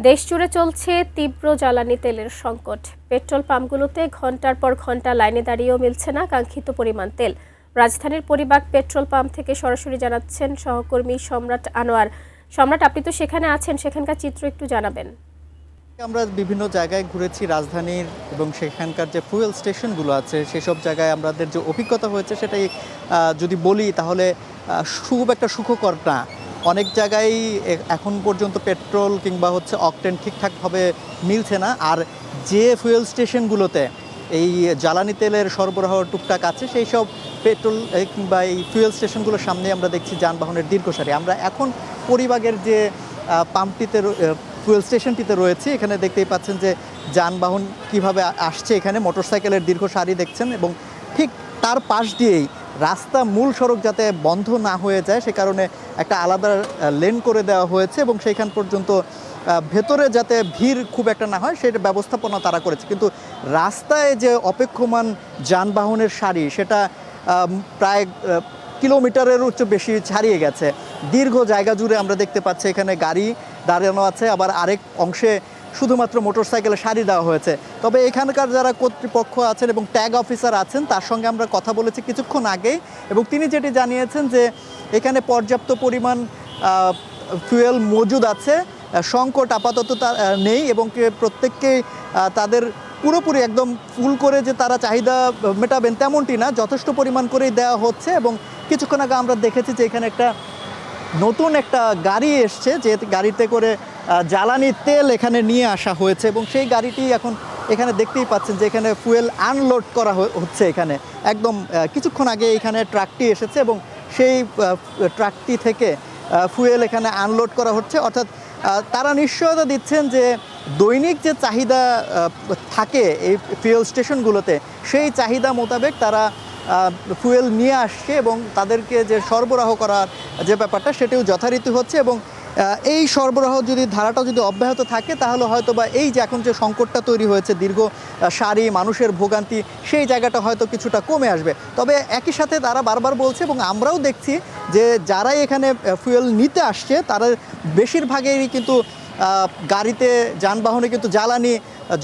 দেশজুড়ে চলছে তীব্র জ্বালানি তেলের সংকট। পেট্রোল পাম্পগুলোতে ঘন্টার পর ঘন্টা লাইনে দাঁড়িয়েও মিলছে না কাঙ্ক্ষিত পরিমাণ তেল। রাজধানীর পরিবাগ পেট্রোল পাম্প থেকে সরাসরি জানাচ্ছেন সহকর্মী সম্রাট আনোয়ার। সম্রাট, আপনি তো সেখানে আছেন, সেখানকার চিত্র একটু জানাবেন। আমরা বিভিন্ন জায়গায় ঘুরেছি রাজধানীর, এবং সেখানকার যে ফুয়েল স্টেশনগুলো আছে সেসব জায়গায় আমাদের যে অভিজ্ঞতা হয়েছে সেটাই যদি বলি তাহলে খুব একটা সুখকর না। অনেক জায়গায় এখন পর্যন্ত পেট্রোল কিংবা অকটেন ঠিকঠাকভাবে মিলছে না। আর যে ফুয়েল স্টেশনগুলোতে এই জ্বালানি তেলের সরবরাহ টুকটাক আছে সেই সব পেট্রোল কিংবা এই ফুয়েল স্টেশনগুলোর সামনে আমরা দেখছি যানবাহনের দীর্ঘ সারি। আমরা এখন পরিবাগের যে পাম্পটিতে ফুয়েল স্টেশনটিতে রয়েছে, এখানে দেখতেই পাচ্ছেন যে যানবাহন কিভাবে আসছে। এখানে মোটরসাইকেলের দীর্ঘ সারি দেখছেন, এবং ঠিক তার পাশ দিয়েই রাস্তা, মূল সড়ক যাতে বন্ধ না হয়ে যায় সে কারণে একটা আলাদা লেন করে দেওয়া হয়েছে, এবং সেইখান পর্যন্ত ভেতরে যাতে ভিড় খুব একটা না হয় সেটা ব্যবস্থাপনা তারা করেছে। কিন্তু রাস্তায় যে অপেক্ষমান যানবাহনের সারি সেটা প্রায় কিলোমিটারের বেশি ছাড়িয়ে গেছে। দীর্ঘ জায়গা জুড়ে আমরা দেখতে পাচ্ছি এখানে গাড়ি দাঁড়ানো আছে, আবার আরেক অংশে শুধুমাত্র মোটরসাইকেলে সারি দেওয়া হয়েছে। তবে এখানকার যারা কর্তৃপক্ষ আছেন এবং ট্যাগ অফিসার আছেন তার সঙ্গে আমরা কথা বলেছি কিছুক্ষণ আগেই, এবং তিনি যেটি জানিয়েছেন যে এখানে পর্যাপ্ত পরিমাণ ফুয়েল মজুদ আছে, সংকট আপাতত নেই, এবং প্রত্যেককেই তাদের পুরোপুরি একদম ফুল করে যে তারা চাহিদা মেটাবেন তেমনটি না, যথেষ্ট পরিমাণ করেই দেওয়া হচ্ছে। এবং কিছুক্ষণ আগে আমরা দেখেছি যে এখানে একটা নতুন একটা গাড়ি এসছে, যে গাড়িতে করে জ্বালানি তেল এখানে নিয়ে আসা হয়েছে, এবং সেই গাড়িটি এখন এখানে দেখতেই পাচ্ছেন যে এখানে ফুয়েল আনলোড করা হচ্ছে। এখানে একদম কিছুক্ষণ আগে এখানে ট্রাকটি এসেছে, এবং সেই ট্রাকটি থেকে ফুয়েল এখানে আনলোড করা হচ্ছে। অর্থাৎ তারা নিশ্চয়তা দিচ্ছেন যে দৈনিক যে চাহিদা থাকে এই ফুয়েল স্টেশনগুলোতে সেই চাহিদা মোতাবেক তারা ফুয়েল নিয়ে আসছে, এবং তাদেরকে যে সরবরাহ করার যে ব্যাপারটা সেটিও যথারীতি হচ্ছে। এবং এই সরবরাহ যদি ধারাটা যদি অব্যাহত থাকে তাহলে হয়তো বা এই যে এখন যে সংকটটা তৈরি হয়েছে, দীর্ঘ সারি, মানুষের ভোগান্তি, সেই জায়গাটা হয়তো কিছুটা কমে আসবে। তবে একই সাথে তারা বারবার বলছে, এবং আমরাও দেখছি যে যারাই এখানে ফুয়েল নিতে আসছে তারা বেশিরভাগেরই কিন্তু গাড়িতে, যানবাহনে কিন্তু জ্বালানি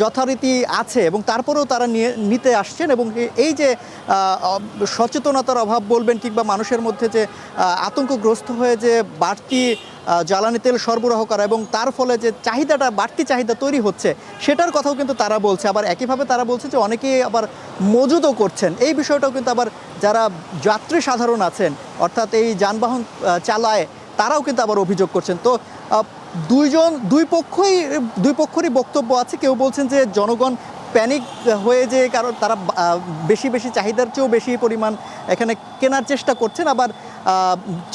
যথারীতি আছে, এবং তারপরেও তারা নিতে আসছেন। এবং এই যে সচেতনতার অভাব বলবেন কিংবা মানুষের মধ্যে যে আতঙ্কগ্রস্ত হয়ে যে বাড়তি জ্বালানি তেল সরবরাহ করা এবং তার ফলে যে চাহিদাটা, বাড়তি চাহিদা তৈরি হচ্ছে সেটার কথাও কিন্তু তারা বলছে। আবার একইভাবে তারা বলছে যে অনেকেই আবার মজুদও করছেন। এই বিষয়টাও কিন্তু আবার যারা যাত্রী সাধারণ আছেন, অর্থাৎ এই যানবাহন চালায়, তারাও কিন্তু আবার অভিযোগ করছেন। তো দুই পক্ষেরই বক্তব্য আছে। কেউ বলছেন যে জনগণ প্যানিক হয়ে যে কারণ তারা বেশি চাহিদার চেয়েও বেশি পরিমাণ এখানে কেনার চেষ্টা করছেন। আবার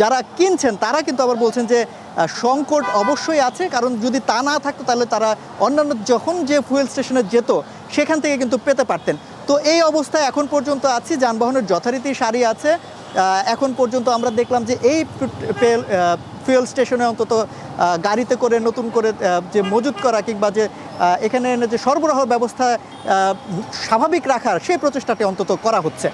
যারা কিনছেন তারা কিন্তু আবার বলছেন যে সংকট অবশ্যই আছে, কারণ যদি তা না থাকতো তাহলে তারা অন্যান্য যখন যে ফুয়েল স্টেশনে যেত সেখান থেকে কিন্তু পেতে পারতেন। তো এই অবস্থায় এখন পর্যন্ত আছি, যানবাহনের যথারীতি সারি আছে। এখন পর্যন্ত আমরা দেখলাম যে এই ফুয়েল স্টেশনে অন্তত গাড়িতে করে নতুন করে যে মজুত করা কিংবা যে এখানে যে সরবরাহ ব্যবস্থা স্বাভাবিক রাখার সেই প্রচেষ্টাটি অন্তত করা হচ্ছে।